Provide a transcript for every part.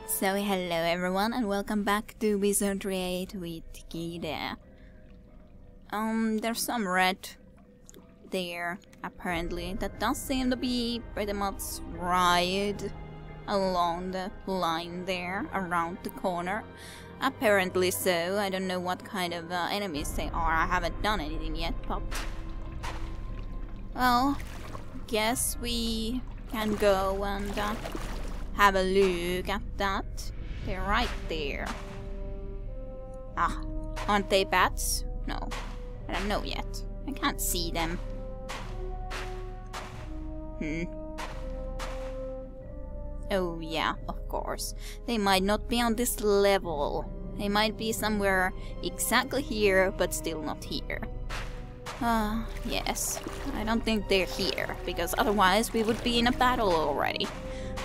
So hello everyone and welcome back to Wizardry with Gide. There's some red there, apparently. That does seem to be pretty much right along the line there, around the corner. Apparently so. I don't know what kind of enemies they are. I haven't done anything yet, but... well, guess we can go and have a look at that. They're right there. Ah, aren't they bats? No, I don't know yet. I can't see them. Oh yeah, of course. They might not be on this level. They might be somewhere exactly here, but still not here. Yes. I don't think they're here, because otherwise we would be in a battle already.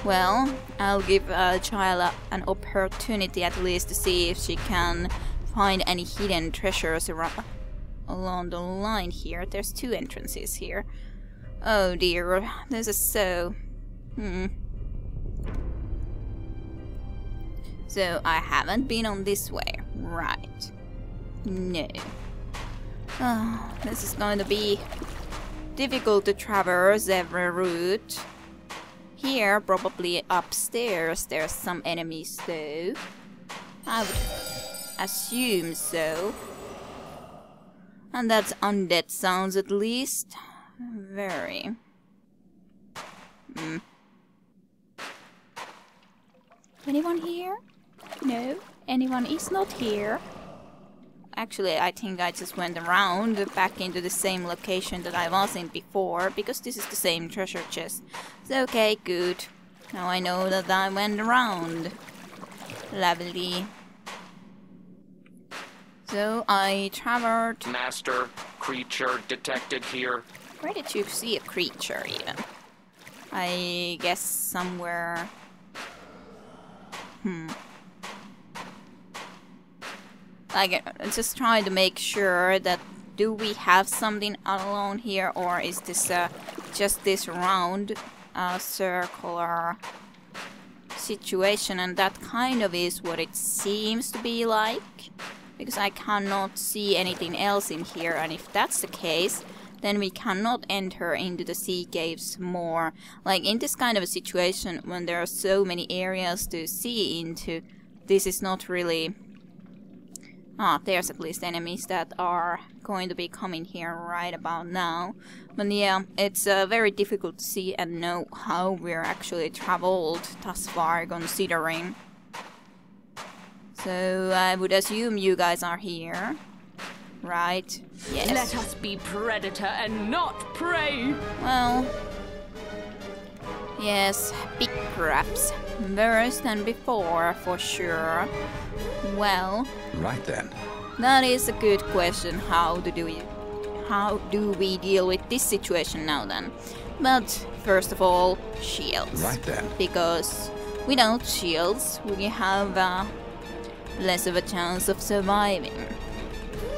Well, I'll give Chyla an opportunity at least to see if she can find any hidden treasures along the line here. There's two entrances here. Oh dear, this is so... So I haven't been on this way, right? No. Oh, this is going to be difficult to traverse every route. Here, probably upstairs, there's some enemies though. I would assume so. And that's undead sounds at least. Very. Anyone here? No, anyone is not here. Actually, I think I just went around back into the same location that I was in before, because this is the same treasure chest. So, okay, good. Now I know that I went around. Lovely. So, I traveled... Master, creature detected here. Where did you see a creature, even? I guess somewhere... Like, just trying to make sure that do we have something alone here, or is this just this round circular situation, and that kind of is what it seems to be like, because I cannot see anything else in here, and if that's the case, then we cannot enter into the sea caves more. Like, in this kind of a situation, when there are so many areas to see into, this is not really... Ah, there's at least enemies that are going to be coming here right about now. But yeah, it's very difficult to see and know how we're actually traveled thus far, considering. So I would assume you guys are here, right? Yes. Let us be predator and not prey. Well, yes, big crabs. Worse than before, for sure. Well, right then. That is a good question. How do we deal with this situation now then? But first of all, shields. Right then. Because without shields, we have less of a chance of surviving.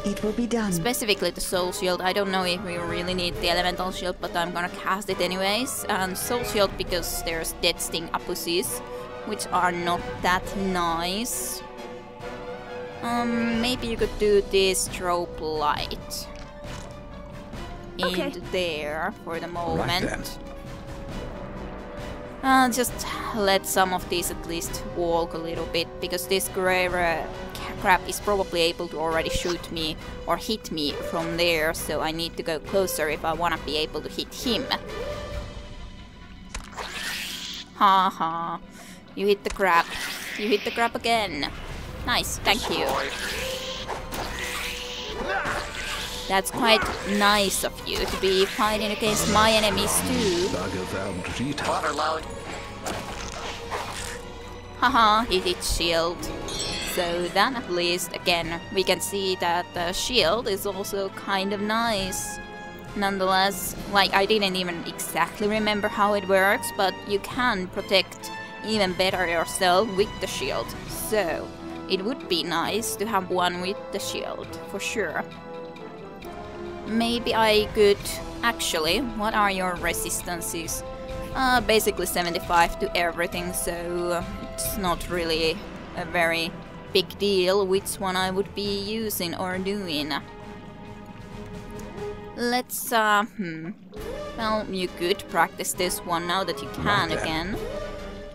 It will be done. Specifically the soul shield. I don't know if we really need the elemental shield, but I'm gonna cast it anyways. And soul shield because there's dead sting appuses, which are not that nice. Maybe you could do this strobe light into there for the moment. Right then. Just let some of these at least walk a little bit, because this grey crab is probably able to already shoot me or hit me from there, so I need to go closer if I want to be able to hit him. Haha. You hit the crab. You hit the crab again. Nice, thank you. That's quite nice of you to be fighting against my enemies too. Waterload. Haha, he hit shield. So then at least, again, we can see that the shield is also kind of nice. Nonetheless, like, I didn't even exactly remember how it works, but you can protect even better yourself with the shield. So it would be nice to have one with the shield, for sure. Maybe I could... Actually, what are your resistances Basically 75 to everything, so it's not really a very big deal which one I would be using or doing. Let's, well, you could practice this one now that you can again.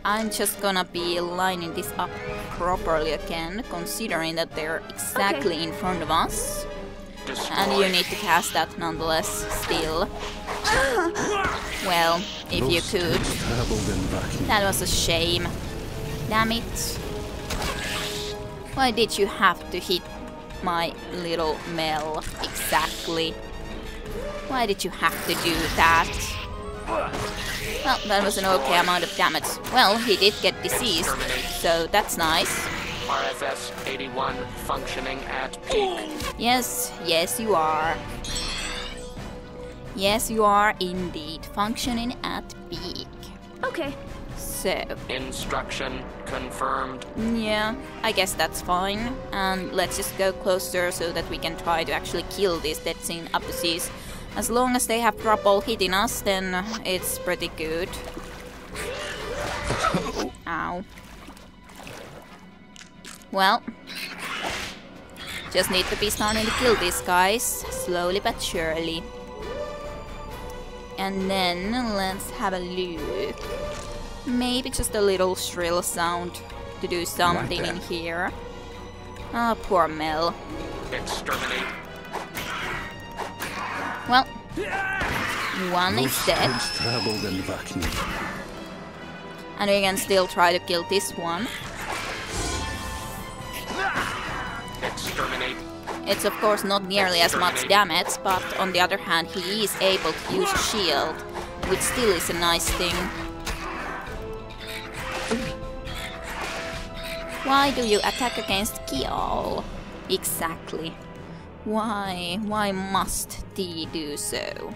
I'm just gonna be lining this up properly again, considering that they're exactly in front of us. And you need to cast that nonetheless still. Well, if you could. That was a shame. Damn it. Why did you have to hit my little Mel exactly? Why did you have to do that? Well, that was an okay amount of damage. Well, he did get diseased, so that's nice. RFS 81 functioning at peak. Yes, yes you are. Yes, you are indeed functioning at peak. Okay. So, Instruction confirmed. yeah, I guess that's fine. And let's just go closer so that we can try to actually kill these Dead Scene Abuses. As long as they have trouble hitting us, then it's pretty good. Ow. Well, just need to be starting to kill these guys, slowly but surely. And then let's have a look. Maybe just a little shrill sound to do something in here. Ah, poor Mel. Exterminate. Well, one is dead. And we can still try to kill this one. Exterminate. It's of course not nearly as much damage, but on the other hand he is able to use a shield, which still is a nice thing. Why do you attack against Kial? Exactly. Why? Why must T do so?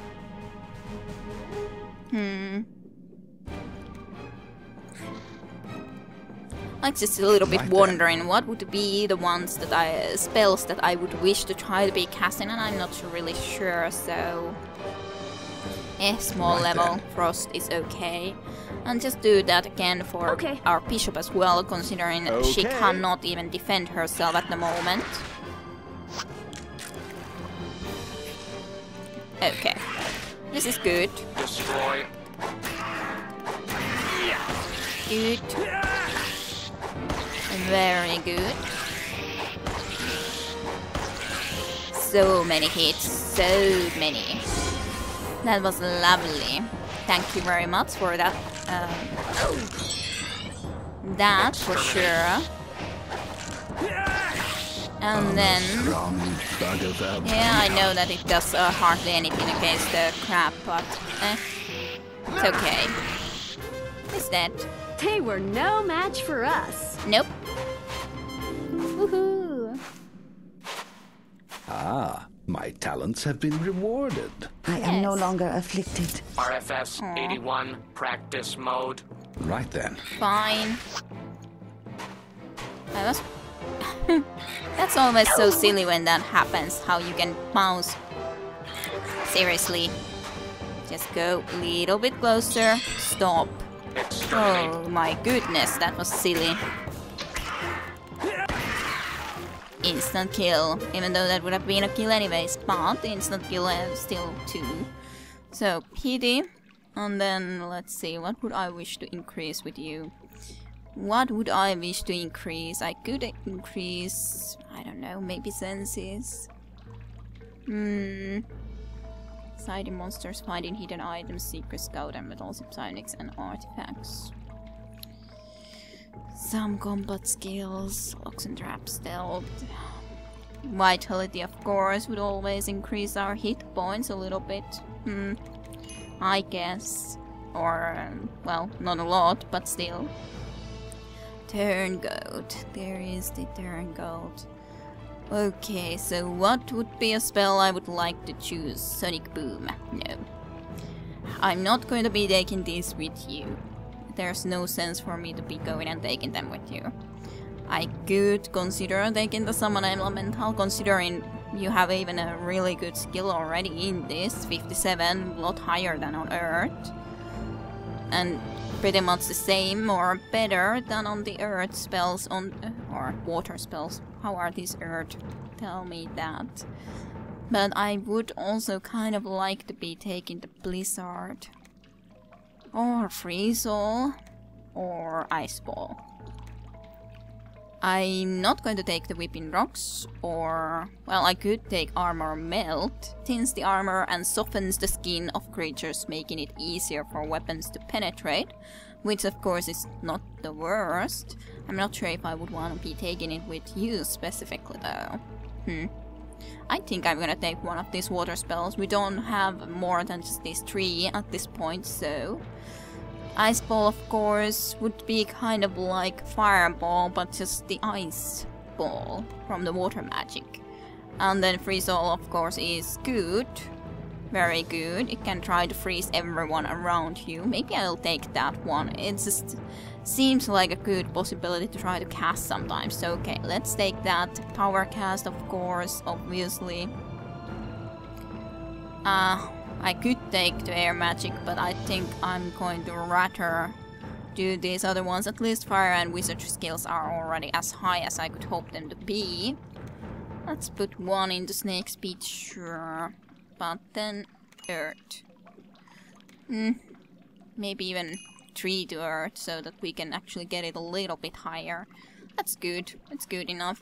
I'm just a little bit wondering what would be the ones that spells that I would wish to try to be casting, and I'm not really sure, so small level Frost is okay. And just do that again for our bishop as well, considering she cannot even defend herself at the moment. Okay, this is good. Destroy. Good. Very good. So many hits, so many. That was lovely. Thank you very much for that. That for sure. And then, yeah, I know that it does hardly anything against the crab, but it's okay. It's dead. They were no match for us. Nope. Woohoo! Ah, my talents have been rewarded. I am no longer afflicted. RFS 81 practice mode. Right then. Fine. I was. That's always so silly when that happens. How you can bounce. Seriously. Just go a little bit closer. Stop. Oh my goodness, that was silly. Instant kill, even though that would have been a kill anyways, but instant kill still 2. So, PD, and then let's see, what would I wish to increase with you? What would I wish to increase? I could increase, I don't know, maybe senses. Siding monsters, finding hidden items, secret scout, and metals, psionics, and artifacts. Some combat skills, locks and traps, stealth. Vitality, of course, would always increase our hit points a little bit. I guess. Or, well, not a lot, but still. Turngoat. There is the Turngoat. Okay, so what would be a spell I would like to choose? Sonic Boom. No. I'm not going to be taking these with you. There's no sense for me to be going and taking them with you. I could consider taking the Summon Elemental, considering you have even a really good skill already in this. 57, a lot higher than on Earth. and pretty much the same or better than on the earth spells on or water spells. How are these earth? Tell me that. But I would also kind of like to be taking the blizzard or freeze all or ice ball. I'm not going to take the whipping rocks, or well, I could take armor melt, thins the armor and softens the skin of creatures, making it easier for weapons to penetrate, which of course is not the worst. I'm not sure if I would want to be taking it with you specifically though. I think I'm gonna take one of these water spells. We don't have more than just these 3 at this point, so Ice Ball, of course, would be kind of like Fireball, but just the ice ball from the water magic. And then Freeze All, of course, is good. Very good. It can try to freeze everyone around you. Maybe I'll take that one. It just seems like a good possibility to try to cast sometimes. So, okay, let's take that. Power Cast, of course, obviously. I could take the air magic, but I think I'm going to rather do these other ones. At least fire and wizardry skills are already as high as I could hope them to be. Let's put 1 into snake speed, sure. But then earth. Maybe even 3 to earth, so that we can actually get it a little bit higher. That's good. It's good enough.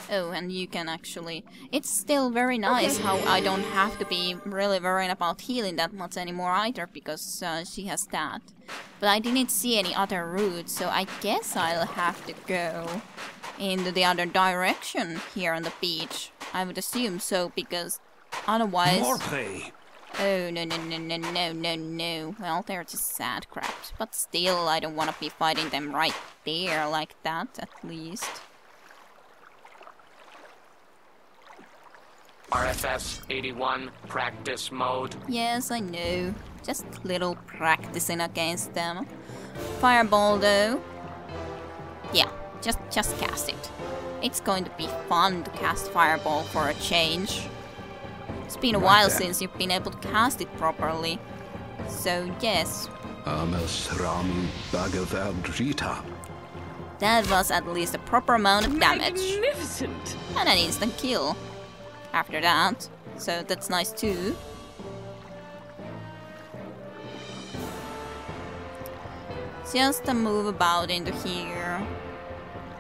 Oh, and you can actually... It's still very nice how I don't have to be really worrying about healing that much anymore either, because she has that. But I didn't see any other routes, so I guess I'll have to go into the other direction here on the beach. I would assume so, because otherwise... More prey. Oh, no. Well, they're just sad crabs. But still, I don't want to be fighting them right there like that, at least. RFS 81 practice mode. Yes, I know. Just little practicing against them. Fireball though. Yeah, just cast it. It's going to be fun to cast Fireball for a change. It's been a while since you've been able to cast it properly. So yes. That was at least a proper amount of damage. Magnificent! And an instant kill after that, so that's nice too. Just a move about into here.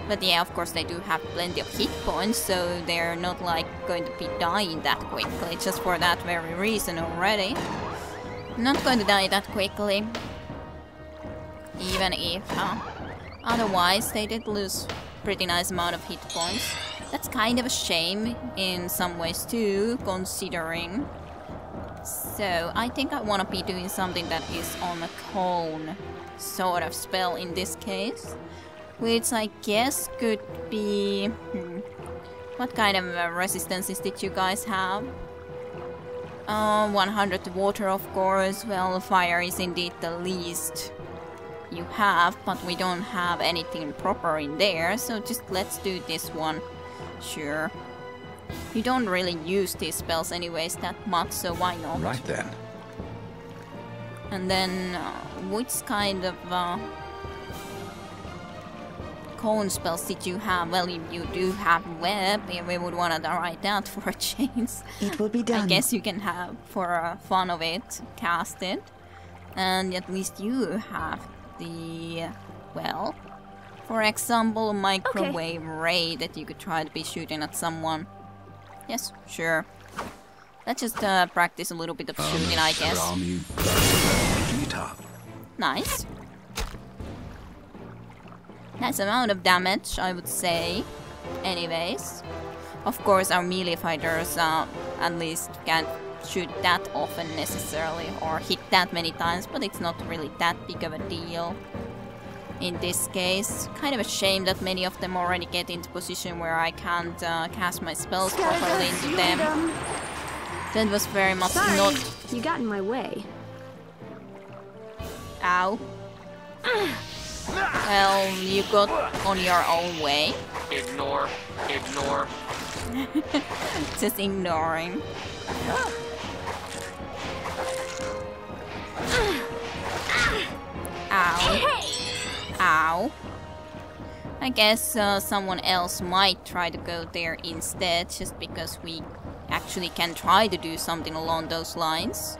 But yeah, of course they do have plenty of hit points, so they're not like going to be dying that quickly, just for that very reason already. Not going to die that quickly. Even if otherwise they did lose pretty nice amount of hit points. That's kind of a shame in some ways too, considering. So I think I want to be doing something that is on a cone sort of spell in this case, which I guess could be... What kind of resistances did you guys have? 100 to water, of course. Well, fire is indeed the least you have, but we don't have anything proper in there, so just let's do this one. Sure. You don't really use these spells anyways that much, so why not? Right then. And then, which kind of cone spells did you have? Well, you do have web, and we would want to try that for a change. It will be done. I guess you can have, for fun of it, cast it. And at least you have the, well, for example, microwave ray that you could try to be shooting at someone. Yes, sure. Let's just practice a little bit of shooting, I guess. Nice. Nice amount of damage, I would say. Anyways. Of course, our melee fighters at least can't shoot that often necessarily, or hit that many times, but it's not really that big of a deal. In this case, kind of a shame that many of them already get into position where I can't cast my spells properly into them. That was very much not... You got in my way. Ow. Well, you got on your own way. Ignore. Just ignoring. Ow. Ow. I guess someone else might try to go there instead, just because we actually can try to do something along those lines.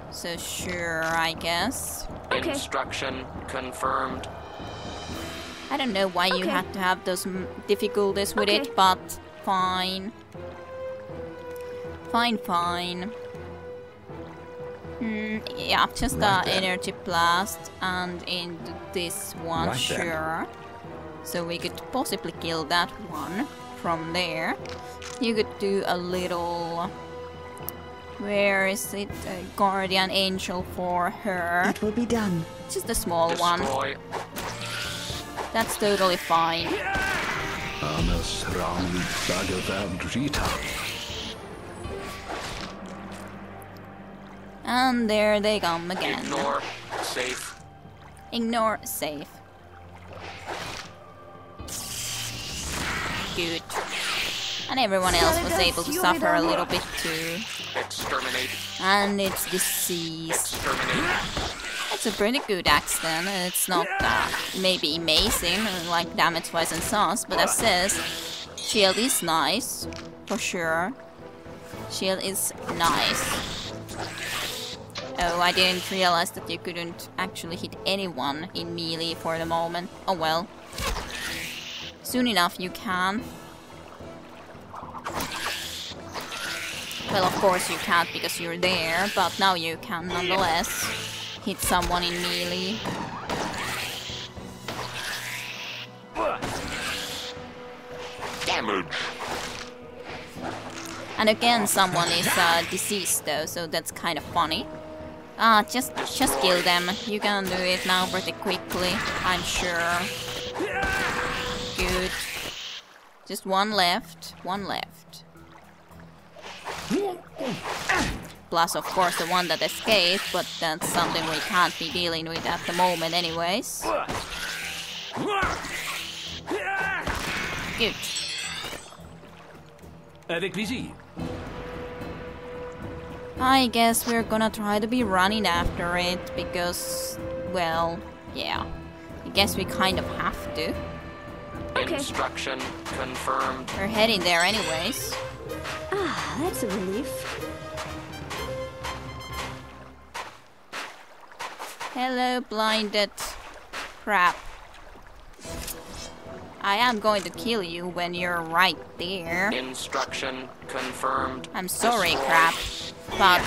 So sure, I guess. Okay. Instruction confirmed. I don't know why you Okay. had to have those difficulties with Okay. it, but fine. Fine. Yeah, just Right then. energy blast and into this one, Right then. sure. So we could possibly kill that one from there. You could do a little... Where is it? A guardian angel for her. It will be done. Just a small one. Destroy. That's totally fine. Armas round Rita. And there they come again. Ignore. Safe. Ignore safe. Good. And everyone else was able to suffer a little bit too. Exterminate. And it's deceased. Exterminate. It's a pretty good axe then. It's not maybe amazing, like damage-wise and sauce, but as says, shield is nice, for sure. Shield is nice. Oh, I didn't realize that you couldn't actually hit anyone in melee for the moment. Oh well. Soon enough you can. Well, of course you can't because you're there, but now you can nonetheless hit someone in melee. Damage. And again, someone is deceased though, so that's kind of funny. Just kill them. You can do it now pretty quickly, I'm sure. Good. Just one left. One left. Plus, of course, the one that escaped, but that's something we can't be dealing with at the moment anyways. Good. Avec plaisir. I guess we're gonna try to be running after it, because, well, yeah. I guess we kind of have to. Okay. Instruction confirmed. We're heading there anyways. Ah, that's a relief. Hello, blinded crap. I am going to kill you when you're right there. Instruction confirmed. I'm sorry, crap, but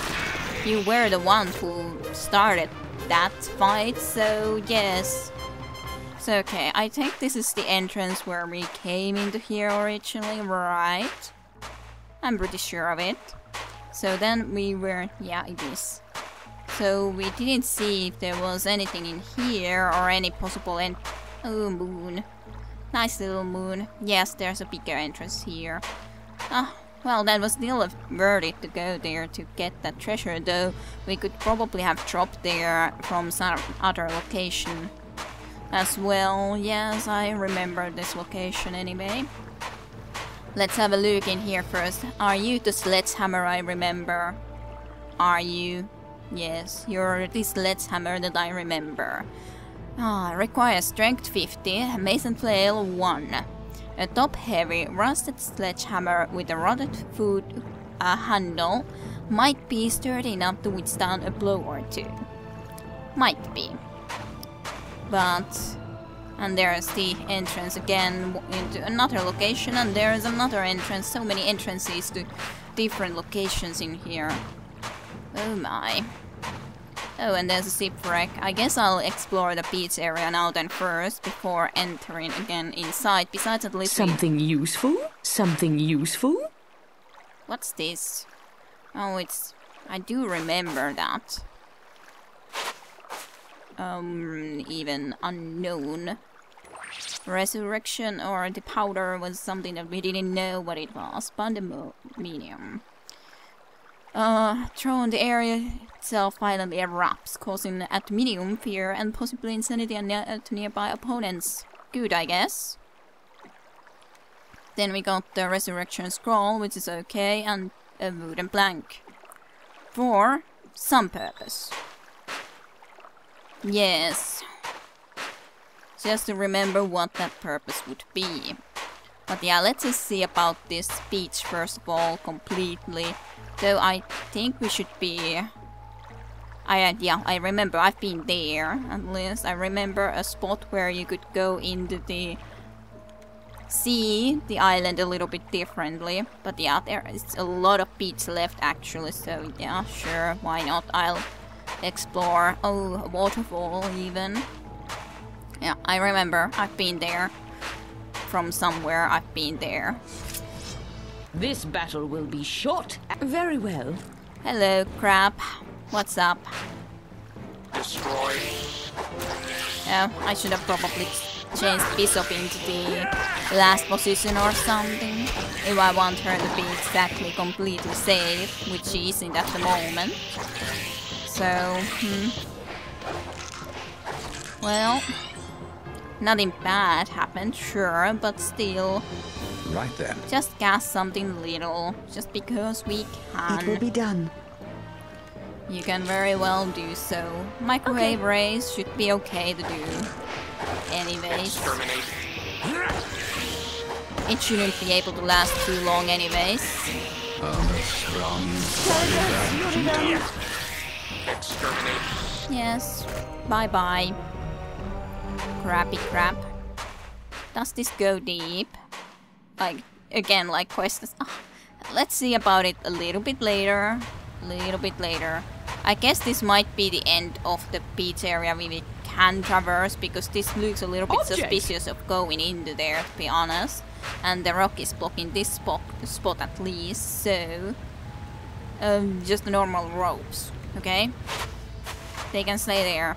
you were the one who started that fight, so yes. So okay, I think this is the entrance where we came into here originally, right? I'm pretty sure of it. So then we were, yeah, it is. So we didn't see if there was anything in here or any possible oh, moon. Nice little moon. Yes, there's a bigger entrance here. Ah, well, that was still worth it to go there to get that treasure, though we could probably have dropped there from some other location as well. Yes, I remember this location anyway. Let's have a look in here first. Are you the sledgehammer I remember? Are you? Yes, you're the sledgehammer that I remember. Requires strength 50, mason flail 1. A top-heavy rusted sledgehammer with a rotted wood handle might be sturdy enough to withstand a blow or two. Might be. But... and there's the entrance again into another location, and there's another entrance. So many entrances to different locations in here. Oh my. Oh, and there's a shipwreck. I guess I'll explore the beach area now then first, before entering again inside. Besides, at least Something useful? Something useful? What's this? Oh, it's... I do remember that. Even unknown. Resurrection or the powder was something that we didn't know what it was. Pandemonium. Thrown the area itself violently erupts, causing adamantium fear and possibly insanity to nearby opponents. Good, I guess. Then we got the resurrection scroll, which is okay, and a wooden plank. For some purpose. Yes, just to remember what that purpose would be. But yeah, let's just see about this beach first of all completely. Though I think we should be... yeah, I remember I've been there at least. I remember a spot where you could go into the... see the island a little bit differently. But yeah, there is a lot of beach left actually, so yeah, sure, why not? I'll explore. Oh, a waterfall even. Yeah, I remember I've been there. From somewhere I've been there. This battle will be short. Very well. Hello, crab. What's up? Destroy. Yeah, I should have probably changed Bishop into the last position or something. If I want her to be exactly completely safe, which she isn't at the moment. So, well, nothing bad happened, sure, but still. Right then. Just cast something little, just because we can. It will be done. You can very well do so. Microwave rays should be okay to do. Anyways. Exterminate. It shouldn't be able to last too long anyways. Exterminate. Yes. Bye-bye. Crappy crap. Does this go deep? Like, again, like questions. Let's see about it a little bit later. I guess this might be the end of the beach area we can traverse, because this looks a little bit suspicious of going into there, to be honest. And the rock is blocking this spot at least, so... just the normal ropes, okay? They can stay there.